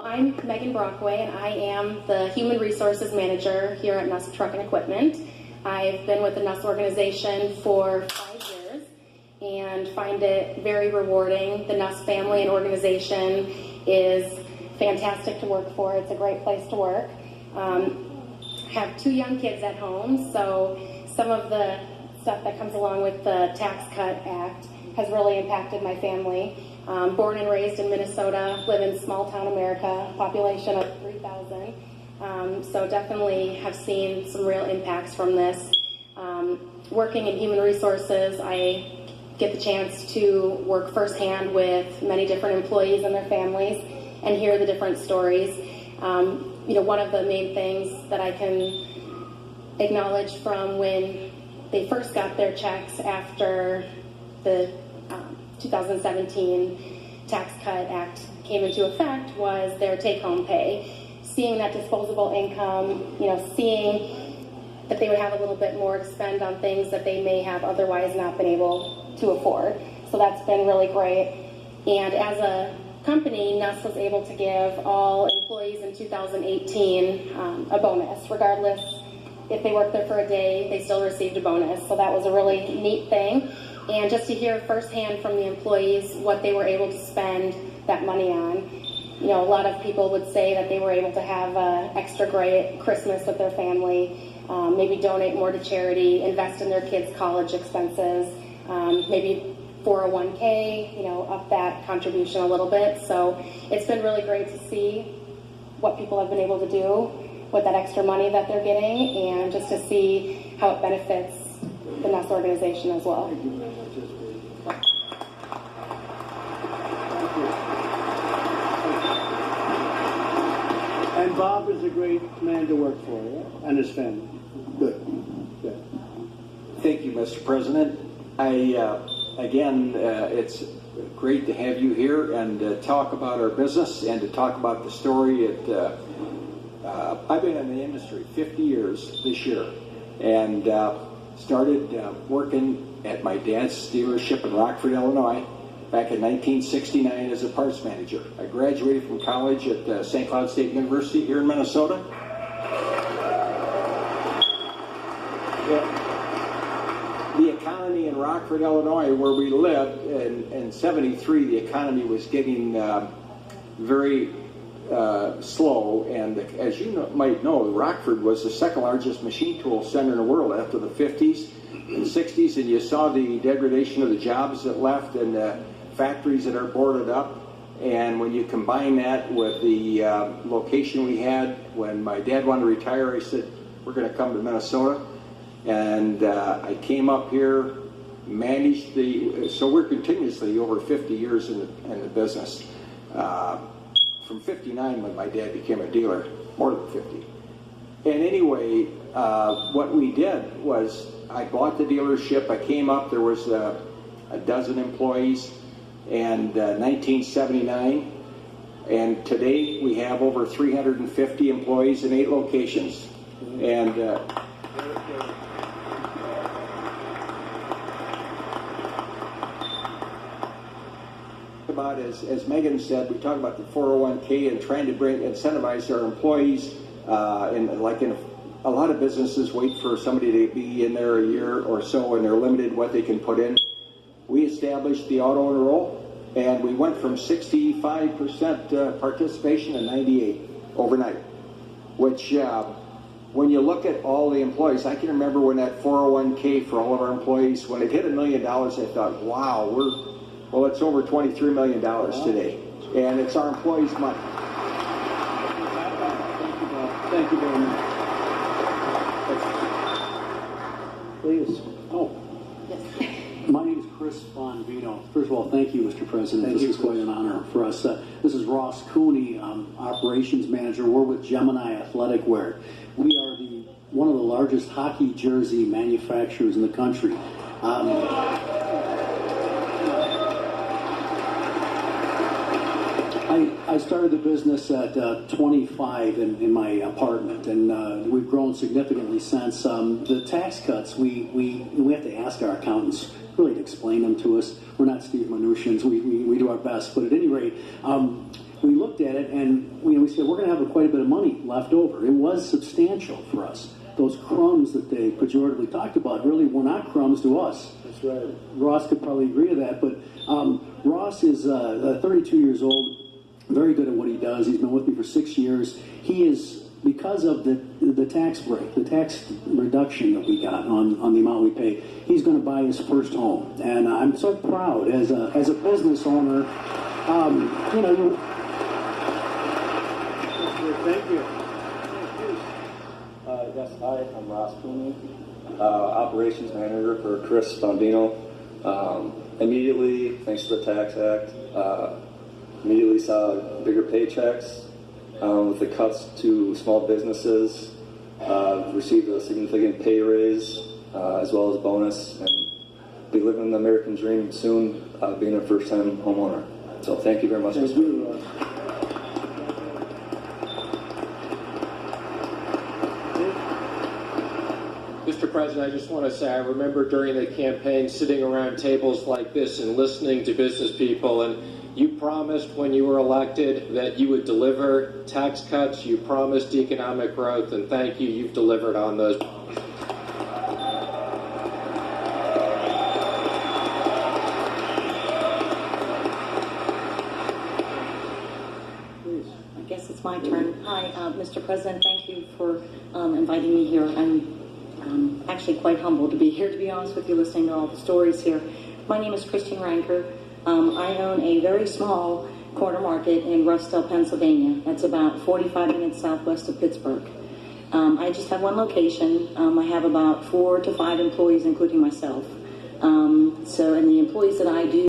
I'm Megan Brockway, and I am the Human Resources Manager here at Nuss Truck and Equipment. I've been with the Nuss organization for 5 years and find it very rewarding. The Nuss family and organization is fantastic to work for. It's a great place to work. Have 2 young kids at home, so some of the stuff that comes along with the Tax Cut Act has really impacted my family. Born and raised in Minnesota, live in small town America, population of 3,000. So definitely have seen some real impacts from this. Working in human resources, I get the chance to work firsthand with many different employees and their families and hear the different stories. One of the main things that I can acknowledge from when they first got their checks after the 2017 Tax Cut Act came into effect was their take-home pay. Seeing that disposable income, seeing that they would have a little bit more to spend on things that they may have otherwise not been able to afford. So that's been really great. And as a company, Nuss was able to give all employees in 2018 a bonus. Regardless if they worked there for a day, they still received a bonus. So that was a really neat thing. And just to hear firsthand from the employees what they were able to spend that money on. A lot of people would say that they were able to have an extra great Christmas with their family, maybe donate more to charity, invest in their kids' college expenses, maybe 401k, up that contribution a little bit. So it's been really great to see what people have been able to do with that extra money that they're getting, and just to see how it benefits the Nuss organization as well. Thank you very much. That's great. And Bob is a great man to work for, yeah? And his family. Good. Good. Thank you, Mr. President. It's great to have you here and talk about our business and to talk about the story. I've been in the industry 50 years this year, and started working at my dad's dealership in Rockford, Illinois, back in 1969 as a parts manager. I graduated from college at St. Cloud State University here in Minnesota. The economy in Rockford, Illinois, where we lived, in 73, the economy was getting very slow, and as you might know, Rockford was the second largest machine tool center in the world after the 50s and 60s, and you saw the degradation of the jobs that left and the factories that are boarded up. And when you combine that with the location we had, when my dad wanted to retire, I said, we're going to come to Minnesota. And I came up here, managed so we're continuously over 50 years in the business. From 59 when my dad became a dealer, more than 50. And anyway, what we did was I bought the dealership. I came up, there was a dozen employees, and 1979. And today we have over 350 employees in 8 locations. And about, as Megan said, we talk about the 401k and trying to incentivize our employees. In a lot of businesses wait for somebody to be in there a year or so, and they're limited what they can put in. We established the auto enroll, and we went from 65% participation to 98 overnight, which when you look at all the employees, I can remember when that 401k for all of our employees, when it hit $1 million, I thought, wow, it's over $23 million today, and it's our employees' money. Thank you very much. Please. Oh. My name is Chris Bonvino. First of all, thank you, Mr. President. This is quite an honor for us. This is Ross Cooney, Operations Manager. We're with Gemini Athletic Wear. We are one of the largest hockey jersey manufacturers in the country. I started the business at 25 in my apartment, and we've grown significantly since. The tax cuts, we have to ask our accountants really to explain them to us. We're not Steve Mnuchin's. We do our best, but at any rate, we looked at it and we said we're going to have quite a bit of money left over. It was substantial for us. Those crumbs that they pejoratively talked about really were not crumbs to us. That's right. Ross could probably agree to that, but Ross is 32 years old, very good at what he does. He's been with me for 6 years. He is, because of the tax break, the tax reduction that we got on the amount we pay, he's going to buy his first home. And I'm so proud as a business owner. Thank you. Yes, hi, I'm Ross Cooney, operations manager for Chris Bambino. Immediately, thanks to the Tax Act, immediately saw bigger paychecks with the cuts to small businesses. Received a significant pay raise as well as bonus, and be living the American dream soon, being a first-time homeowner. So thank you very much. Thank you, Ross. Mr. President, I just want to say I remember during the campaign sitting around tables like this and listening to business people, and you promised when you were elected that you would deliver tax cuts, you promised economic growth, and thank you, you've delivered on those. I guess it's my turn. Hi, Mr. President, thank you for inviting me here. I'm actually quite humbled to be here, to be honest with you, listening to all the stories here. My name is Christian Ranker. I own a very small corner market in Russell, Pennsylvania. That's about 45 minutes southwest of Pittsburgh. I just have one location. I have about 4 to 5 employees, including myself. And the employees that I do